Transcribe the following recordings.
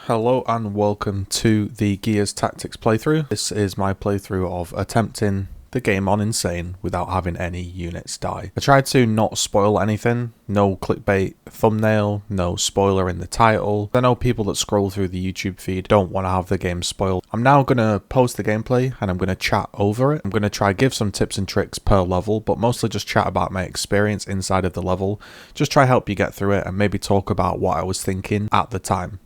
Hello and welcome to the Gears Tactics playthrough. This is my playthrough of attempting the game on Insane without having any units die. I tried to not spoil anything, no clickbait thumbnail, no spoiler in the title. I know people that scroll through the YouTube feed don't want to have the game spoiled. I'm now going to post the gameplay and I'm going to chat over it. I'm going to try give some tips and tricks per level, but mostly just chat about my experience inside of the level. Just try help you get through it and maybe talk about what I was thinking at the time.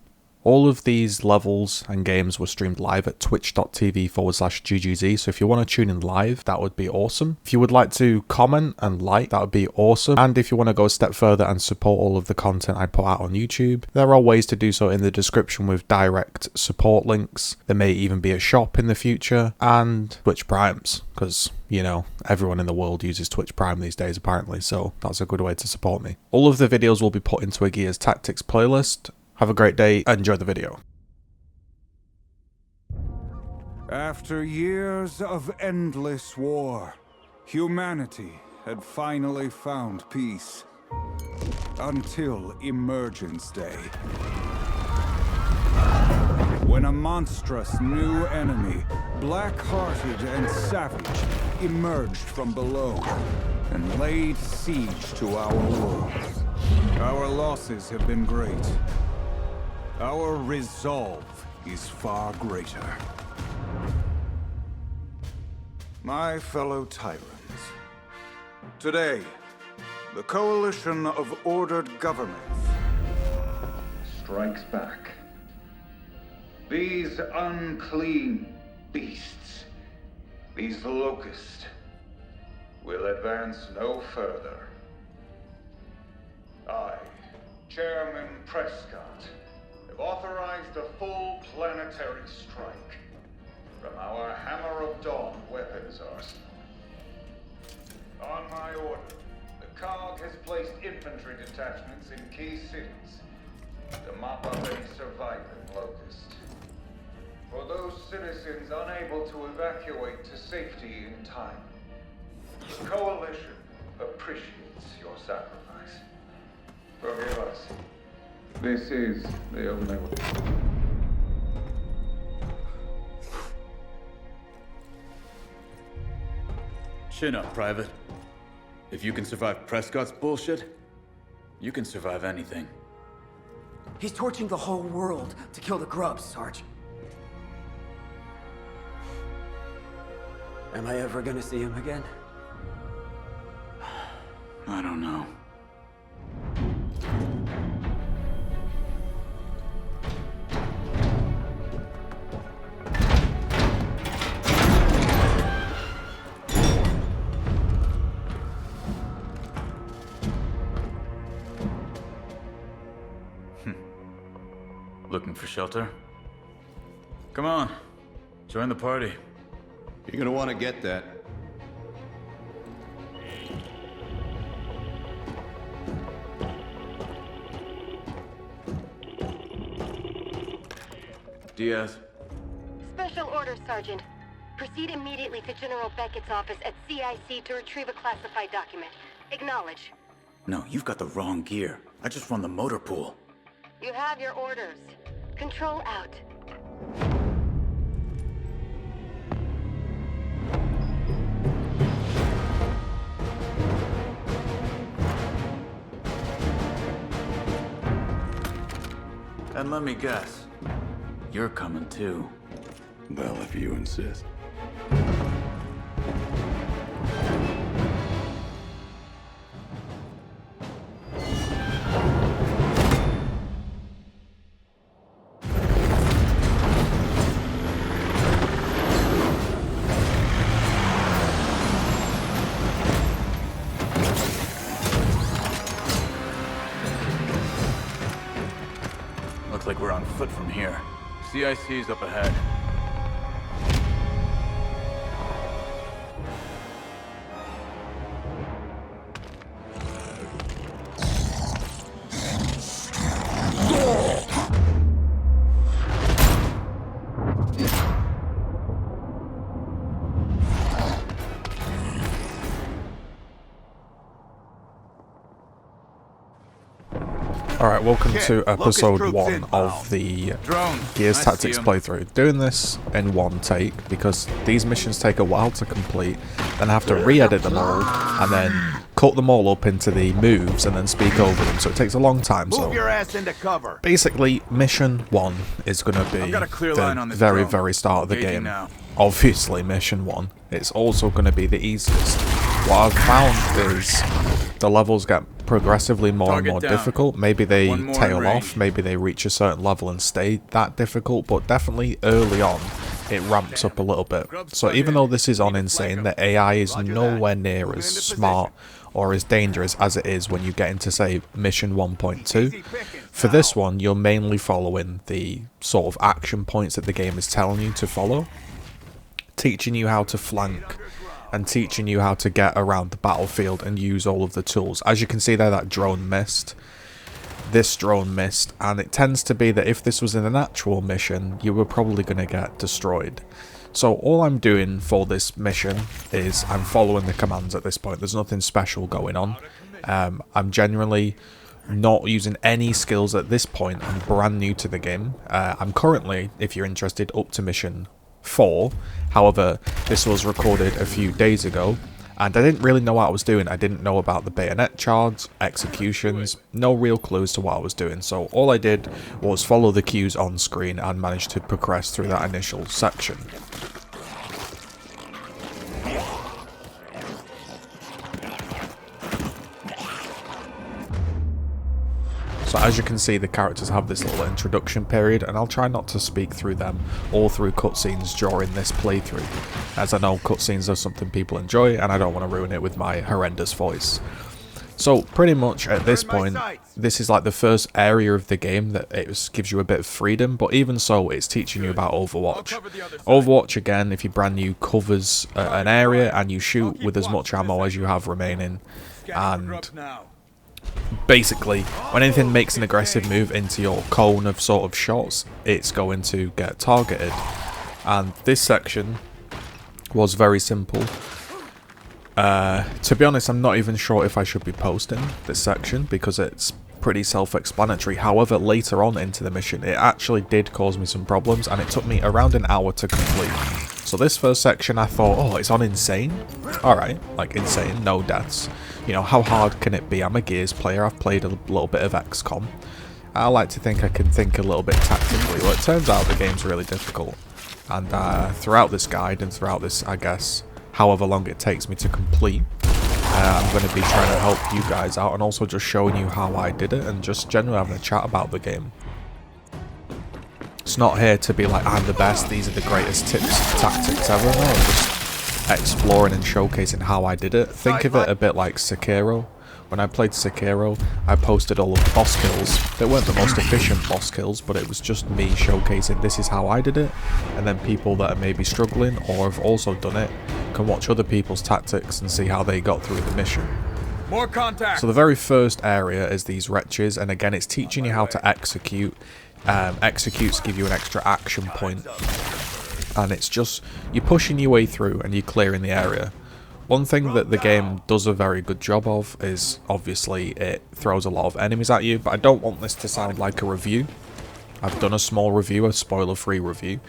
All of these levels and games were streamed live at twitch.tv/GGZii, so if you want to tune in live, that would be awesome. If you would like to comment and like, that would be awesome. And if you want to go a step further and support all of the content I put out on YouTube, there are ways to do so in the description with direct support links. There may even be a shop in the future, and Twitch Primes, because, you know, everyone in the world uses Twitch Prime these days apparently, so that's a good way to support me. All of the videos will be put into a Gears Tactics playlist. Have a great day, enjoy the video. After years of endless war, humanity had finally found peace. Until Emergence Day, when a monstrous new enemy, black-hearted and savage, emerged from below and laid siege to our world. Our losses have been great. Our resolve is far greater. My fellow tyrants, today, the coalition of ordered governments strikes back. These unclean beasts, these locusts, will advance no further. I, Chairman Prescott, authorized a full planetary strike from our Hammer of Dawn weapons arsenal. On my order, the COG has placed infantry detachments in key cities to mop up any surviving locust. For those citizens unable to evacuate to safety in time, the Coalition appreciates your sacrifice. Forgive us. This is the only way. Chin up, Private. If you can survive Prescott's bullshit, you can survive anything. He's torching the whole world to kill the grubs, Sarge. Am I ever gonna see him again? I don't know. Looking for shelter? Come on, join the party. You're gonna want to get that. Diaz. Special orders, Sergeant. Proceed immediately to General Beckett's office at CIC to retrieve a classified document. Acknowledge. No, you've got the wrong gear. I just run the motor pool. You have your orders. Control out. And let me guess, you're coming too. Well, if you insist. Looks like we're on foot from here. CIC's up ahead. Alright, welcome to episode 1 of the Gears Tactics playthrough. Doing this in one take because these missions take a while to complete, then I have to re-edit them all, and then cut them all up into the moves and then speak over them, so it takes a long time. So basically, mission 1 is going to be the very start of the game. Obviously, mission 1. It's also going to be the easiest. What I've found is the levels get progressively more and more difficult. Maybe they tail off, maybe they reach a certain level and stay that difficult, but definitely early on it ramps up a little bit. So even though this is on Insane, the AI is nowhere near as smart or as dangerous as it is when you get into, say, mission 1.2. For this one, you're mainly following the sort of action points that the game is telling you to follow, teaching you how to flank and teaching you how to get around the battlefield and use all of the tools. As you can see there, that drone missed. This drone missed, and it tends to be that if this was in an actual mission, you were probably going to get destroyed. So all I'm doing for this mission is I'm following the commands at this point. There's nothing special going on. I'm generally not using any skills at this point. I'm brand new to the game. I'm currently, if you're interested, up to mission 4. However, this was recorded a few days ago and I didn't really know what I was doing. I didn't know about the bayonet charge, executions, no real clues to what I was doing. So all I did was follow the cues on screen and managed to progress through that initial section. So as you can see, the characters have this little introduction period, and I'll try not to speak through them all through cutscenes during this playthrough, as I know cutscenes are something people enjoy and I don't want to ruin it with my horrendous voice. So pretty much at this point, this is like the first area of the game that it gives you a bit of freedom, but even so, it's teaching you about Overwatch. Overwatch, again, if you're brand new, covers an area and you shoot with as much ammo as you have remaining, and basically, when anything makes an aggressive move into your cone of sort of shots, it's going to get targeted. And this section was very simple. To be honest, I'm not even sure if I should be posting this section because it's pretty self-explanatory. However, later on into the mission, it actually did cause me some problems and it took me around an hour to complete. So this first section, I thought, oh, it's on Insane? Alright, like Insane, no deaths. You know, how hard can it be? I'm a Gears player, I've played a little bit of XCOM. I like to think I can think a little bit tactically. Well, it turns out the game's really difficult. And throughout this guide and throughout this, I guess, however long it takes me to complete, I'm going to be trying to help you guys out and also just showing you how I did it and just generally having a chat about the game. It's not here to be like, I'm the best, these are the greatest tips and tactics ever. No, I'm just exploring and showcasing how I did it. Think of it a bit like Sekiro. When I played Sekiro, I posted all of the boss kills. They weren't the most efficient boss kills, but it was just me showcasing this is how I did it, and then people that are maybe struggling or have also done it can watch other people's tactics and see how they got through the mission. More contact. So the very first area is these wretches, and again it's teaching you how to execute. Executes give you an extra action point, and it's just you're pushing your way through and you're clearing the area. One thing that the game does a very good job of is obviously it throws a lot of enemies at you, but I don't want this to sound like a review. I've done a small review, a spoiler-free review.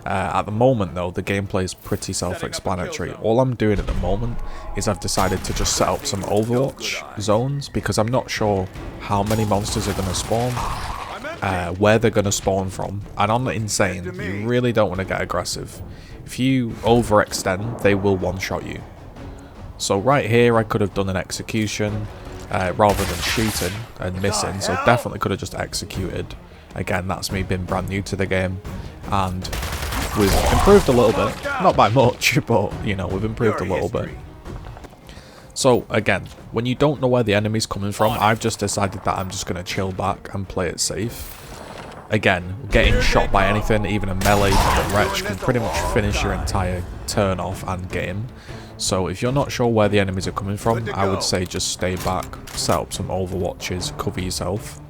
At the moment though, the gameplay is pretty self-explanatory. All I'm doing at the moment is I've decided to just set up some Overwatch zones because I'm not sure how many monsters are going to spawn, where they're going to spawn from, and on the Insane, you really don't want to get aggressive. If you overextend, they will one-shot you. So right here I could have done an execution rather than shooting and missing, so definitely could have just executed. Again, that's me being brand new to the game, and we've improved a little bit, not by much, but you know, we've improved a little bit. So again, when you don't know where the enemy's coming from, I've just decided that I'm just going to chill back and play it safe. Again, getting shot by anything, even a melee from a wretch, can pretty much finish your entire turn off and game. So if you're not sure where the enemies are coming from, I would say just stay back, set up some overwatches, cover yourself.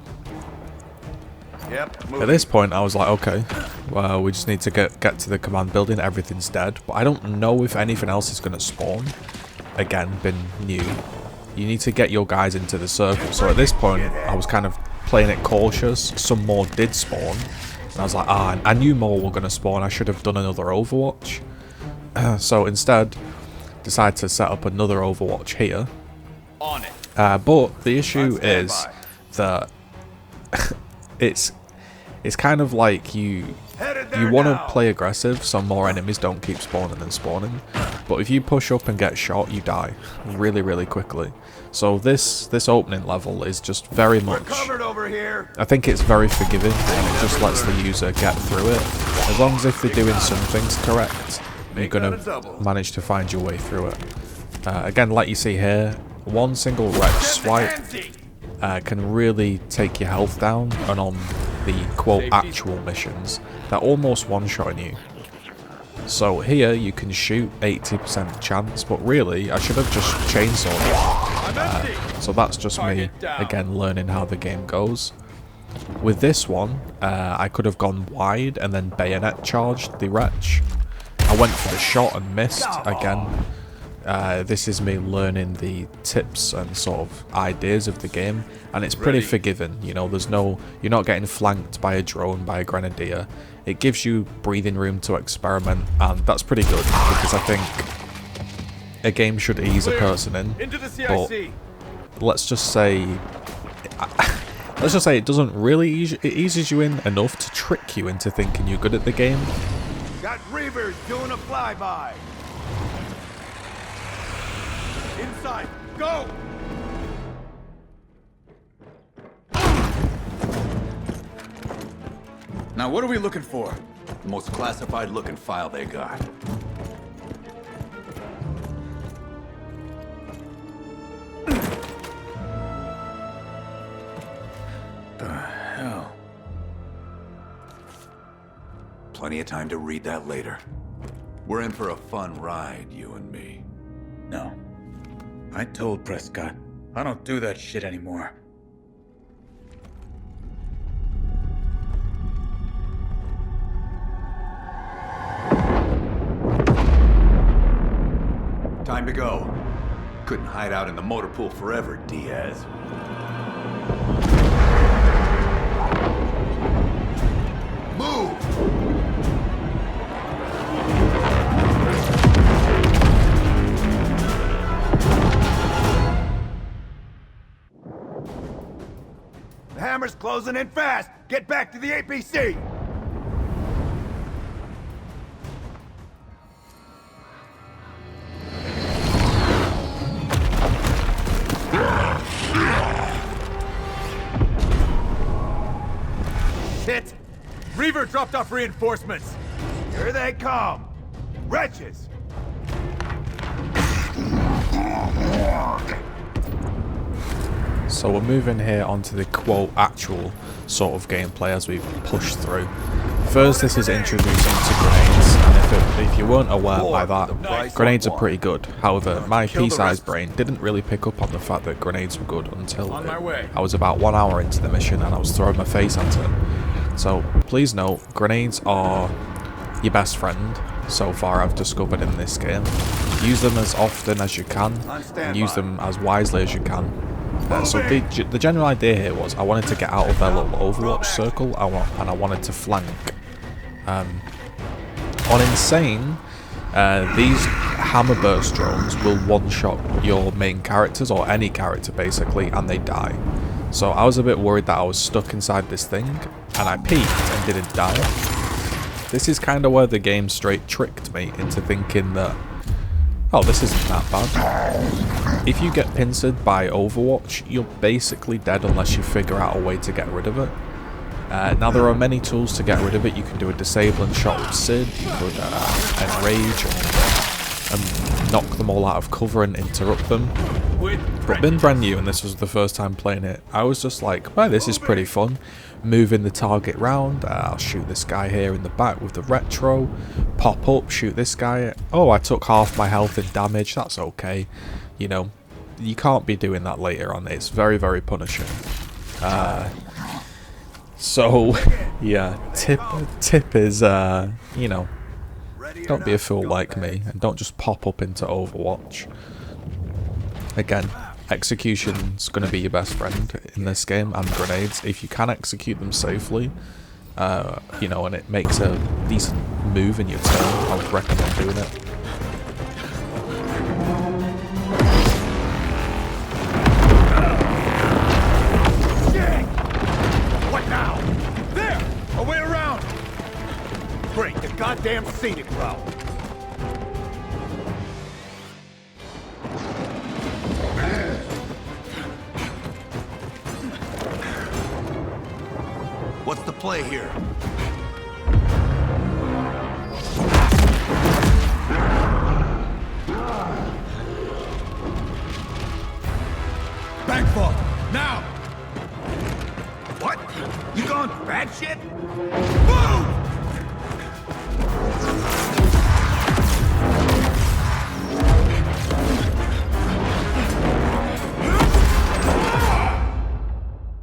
At this point I was like, okay, well, we just need to get to the command building, everything's dead, but I don't know if anything else is going to spawn. Again, been new. You need to get your guys into the circle, so at this point I was kind of playing it cautious, some more did spawn. And I was like, I knew more were going to spawn. I should have done another Overwatch. So instead, decided to set up another Overwatch here. On it. But the issue is that it's kind of like you want to play aggressive so more enemies don't keep spawning and spawning, but if you push up and get shot, you die really, really quickly. So this opening level is just very much, I think it's very forgiving, and it just lets the user get through it. As long as if they're doing some things correct, you're going to manage to find your way through it. Again, like you see here, one single wretch swipe can really take your health down, and on the quote actual missions, they're almost one-shotting you. So here you can shoot 80% chance, but really I should have just chainsawed. So that's just me again learning how the game goes. With this one, I could have gone wide and then bayonet charged the wretch. I went for the shot and missed again. This is me learning the tips and sort of ideas of the game, and it's pretty forgiving. You know, you're not getting flanked by a drone, by a grenadier. It gives you breathing room to experiment, and that's pretty good, because I think a game should ease a person in. But let's just say it doesn't really ease, it eases you in enough to trick you into thinking you're good at the game. Got Reavers doing a flyby. Inside, go! Now what are we looking for? The most classified looking file they got. The hell? Plenty of time to read that later. We're in for a fun ride, you and me. No. I told Prescott, I don't do that shit anymore. Time to go. Couldn't hide out in the motor pool forever, Diaz. Move! The hammer's closing in fast. Get back to the APC. Shit! Reaver dropped off reinforcements. Here they come. Wretches! So we're moving here onto the quote actual sort of gameplay as we push through. First, this is introducing to grenades, and if you weren't aware by that, grenades are pretty good. However, my pea-sized brain didn't really pick up on the fact that grenades were good until I was about 1 hour into the mission and I was throwing my face at it. So please note, grenades are your best friend so far I've discovered in this game. Use them as often as you can, and use them as wisely as you can. So the general idea here was I wanted to get out of their little Overwatch circle, and I wanted to flank. On Insane, these hammer burst drones will one-shot your main characters, or any character basically, and they die. So I was a bit worried that I was stuck inside this thing, and I peeked and didn't die. This is kind of where the game straight tricked me into thinking that, oh, this isn't that bad. If you get pincered by Overwatch, you're basically dead unless you figure out a way to get rid of it. Now there are many tools to get rid of it. You can do a disabling shot with Sid, you could enrage and knock them all out of cover and interrupt them. But being brand new, and this was the first time playing it, I was just like, well, this is pretty fun. Moving the target round, I'll shoot this guy here in the back with the retro, pop up, shoot this guy. Oh, I took half my health in damage, that's okay. You know, you can't be doing that later on, it's very, very punishing. So, yeah, tip is, you know, don't be a fool like me, and don't just pop up into Overwatch. Again, execution's going to be your best friend in this game, and grenades. If you can execute them safely, you know, and it makes a decent move in your turn, I would recommend doing it. What now? There! A way around! Break the goddamn scenic route! What's the play here? Backfall! Now! What? You gone batshit? Move!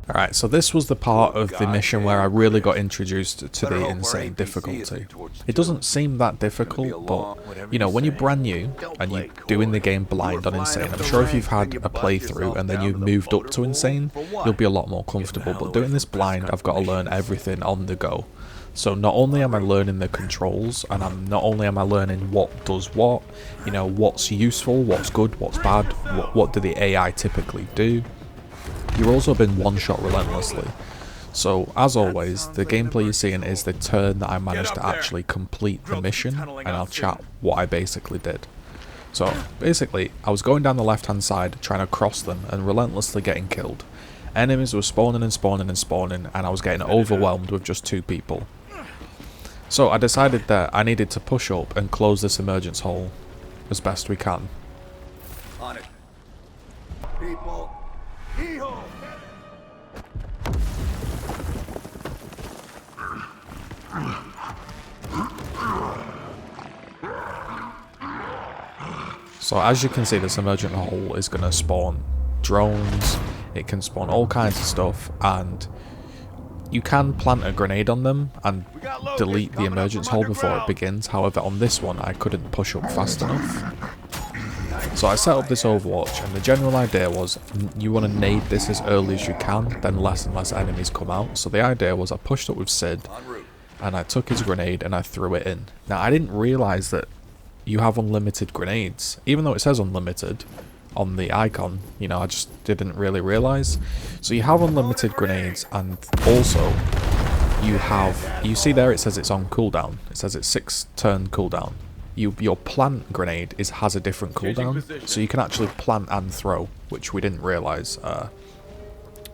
Alright, so this was the part of the mission where I really got introduced to the insane difficulty. It doesn't seem that difficult, but, you know, when you're brand new and you're doing the game blind on insane, I'm sure if you've had a playthrough and then you've moved up to insane, you'll be a lot more comfortable. But doing this blind, I've got to learn everything on the go. So not only am I learning the controls, and not only am I learning what does what, you know, what's useful, what's good, what's bad, what do the AI typically do. You're also been one-shot relentlessly. So, as always, the gameplay you're seeing is the turn that I managed to actually complete the mission, and I'll chat what I basically did. So, basically, I was going down the left-hand side, trying to cross them, and relentlessly getting killed. Enemies were spawning and spawning and spawning, and I was getting overwhelmed with just 2 people. So, I decided that I needed to push up and close this emergence hole as best we can. On it. People. Hee-ho! So as you can see, this emergent hole is going to spawn drones, it can spawn all kinds of stuff, and you can plant a grenade on them and delete the emergence hole before it begins. However, on this one I couldn't push up fast enough. So I set up this Overwatch, and the general idea was you want to nade this as early as you can, then less and less enemies come out. So the idea was I pushed up with Sid, and I took his grenade and I threw it in. Now I didn't realise that you have unlimited grenades, even though it says unlimited on the icon, you know, I just didn't really realise. So you have unlimited grenades, and also you see there it says it's on cooldown, it says it's 6 turn cooldown. Your plant grenade has a different cooldown, so you can actually plant and throw, which we didn't realise.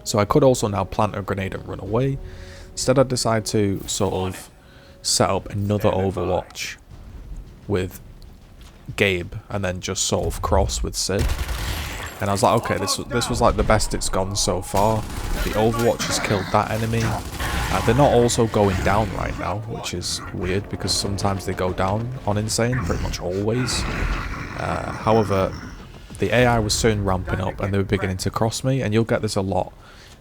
So I could also now plant a grenade and run away. Instead I decided to sort of set up another Overwatch with Gabe, and then just sort of cross with Sid. And I was like, okay, this was like the best it's gone so far. The Overwatch has killed that enemy. They're not also going down right now, which is weird because sometimes they go down on insane, pretty much always. However, the AI was soon ramping up and they were beginning to cross me, and you'll get this a lot.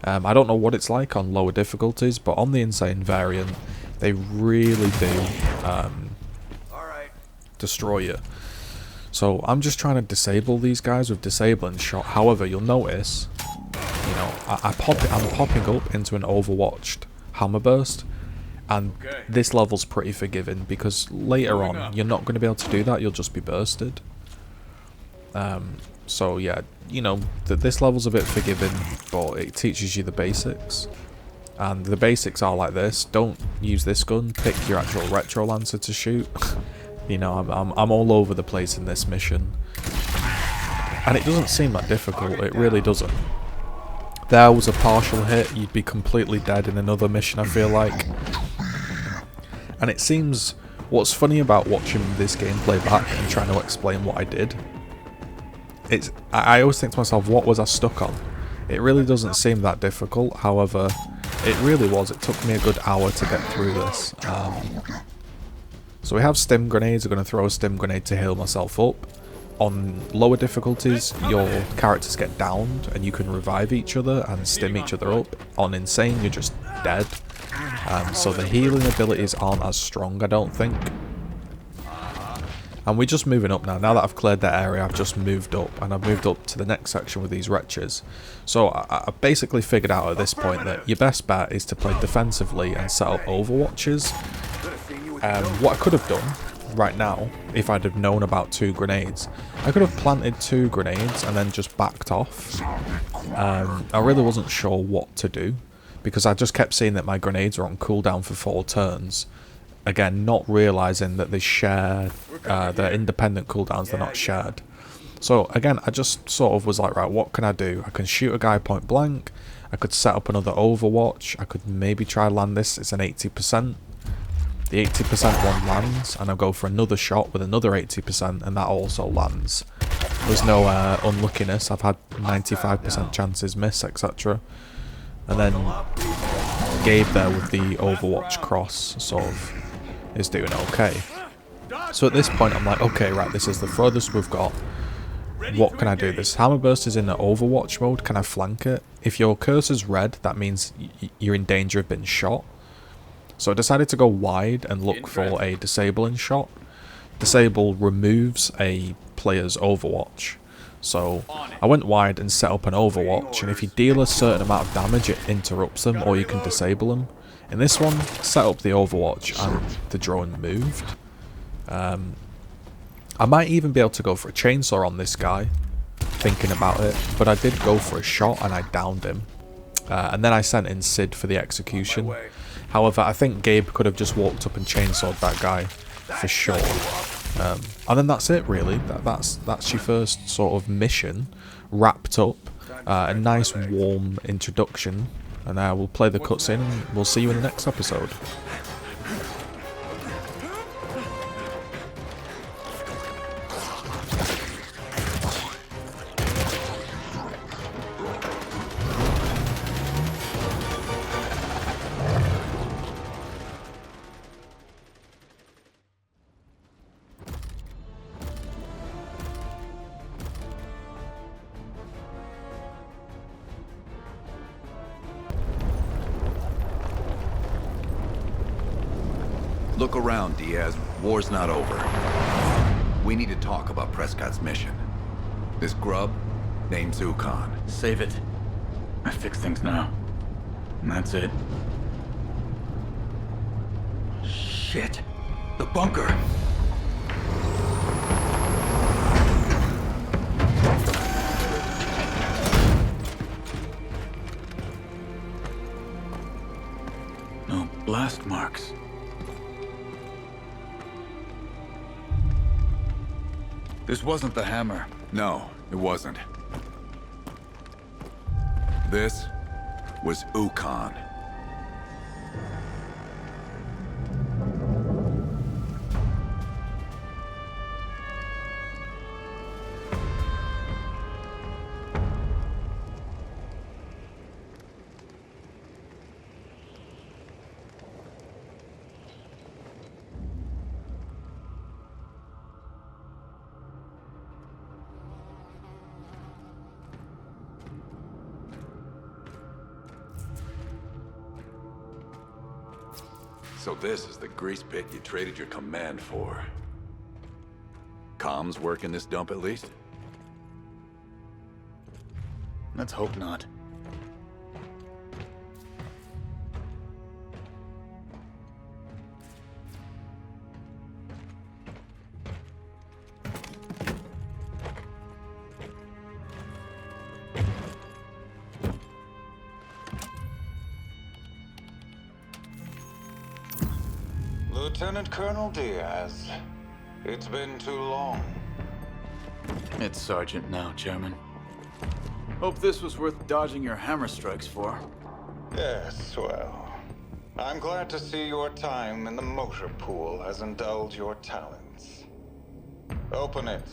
I don't know what it's like on lower difficulties, but on the insane variant, they really do destroy you. So I'm just trying to disable these guys with disabling shot. However, you'll notice, you know, I'm popping up into an Overwatched Hammerburst, and this level's pretty forgiving because later on you're not going to be able to do that, you'll just be bursted. So yeah, you know, this level's a bit forgiving, but it teaches you the basics. And the basics are like this: don't use this gun, pick your actual Retro Lancer to shoot. You know, I'm all over the place in this mission, and it doesn't seem that difficult, it really doesn't. There was a partial hit, you'd be completely dead in another mission, I feel like. And it seems, what's funny about watching this gameplay back and trying to explain what I did, I always think to myself, what was I stuck on? It really doesn't seem that difficult, however, it really was. It took me a good hour to get through this. So we have stim grenades. I'm going to throw a stim grenade to heal myself up. On lower difficulties, your characters get downed and you can revive each other and stim each other up. On insane, you're just dead. So the healing abilities aren't as strong, I don't think. And we're just moving up now. Now that I've cleared that area, I've just moved up. And I've moved up to the next section with these wretches. So I basically figured out at this point that your best bet is to play defensively and set up overwatches. What I could have done right now, if I'd have known about 2 grenades, I could have planted 2 grenades and then just backed off. I really wasn't sure what to do, because I just kept seeing that my grenades are on cooldown for 4 turns. Again, not realising that they share, they're independent cooldowns, they're not shared. So again, I just sort of was like, right, what can I do? I can shoot a guy point blank, I could set up another overwatch, I could maybe try land this, it's an 80%. The 80% one lands, and I'll go for another shot with another 80%, and that also lands. There's no unluckiness, I've had 95% chances miss, etc. And then Gabe there with the Overwatch cross sort of is doing okay. So at this point I'm like, okay, right, this is the furthest we've got. What can I do? This Hammerburst is in the Overwatch mode, can I flank it? If your cursor's red, that means you're in danger of being shot. So I decided to go wide and look for a disabling shot. Disable removes a player's Overwatch. So I went wide and set up an Overwatch, and if you deal a certain amount of damage it interrupts them, or you can disable them. In this one, set up the Overwatch and the drone moved. I might even be able to go for a chainsaw on this guy, thinking about it, but I did go for a shot and I downed him. And then I sent in Sid for the execution. However, I think Gabe could have just walked up and chainsawed that guy for sure. And then that's it, really. That's your first sort of mission wrapped up. A nice warm introduction, and we'll play the cutscene and we'll see you in the next episode. Look around, Diaz. War's not over. We need to talk about Prescott's mission. This grub, name's Ukon. Save it. I fix things now. And that's it. Shit. The bunker. No blast marks. This wasn't the hammer. No, it wasn't. This was Ukon. So this is the grease pit you traded your command for. Comms work in this dump at least? Let's hope not. Lieutenant Colonel Diaz, it's been too long. It's Sergeant now, Chairman. Hope this was worth dodging your hammer strikes for. Yes, well, I'm glad to see your time in the motor pool has indulged your talents. Open it.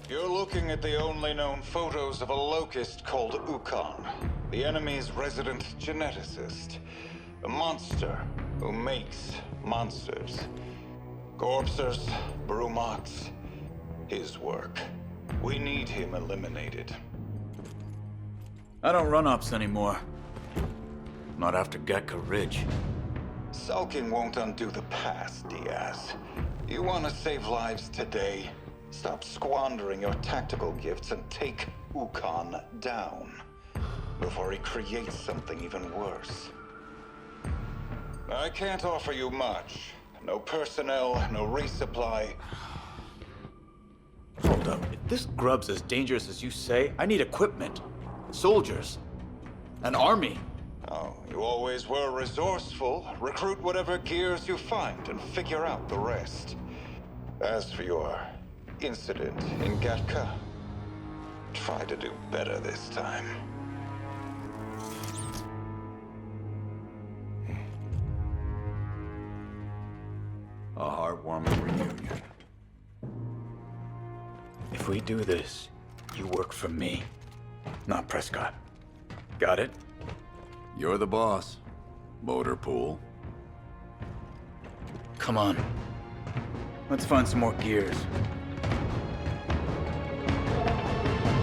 You're looking at the only known photos of a locust called Ukon, the enemy's resident geneticist. A monster who makes monsters. Corpsers, Brumots, his work. We need him eliminated. I don't run ops anymore. Not after Gatka Ridge. Sulking won't undo the past, Diaz. You want to save lives today? Stop squandering your tactical gifts and take Ukon down before he creates something even worse. I can't offer you much. No personnel, no resupply. Hold up. If this grub's as dangerous as you say, I need equipment. Soldiers. An army. Oh, you always were resourceful. Recruit whatever gears you find and figure out the rest. As for your incident in Gatka, try to do better this time. A heartwarming reunion. If we do this, you work for me, not Prescott. Got it? You're the boss, motor pool. Come on. Let's find some more gears.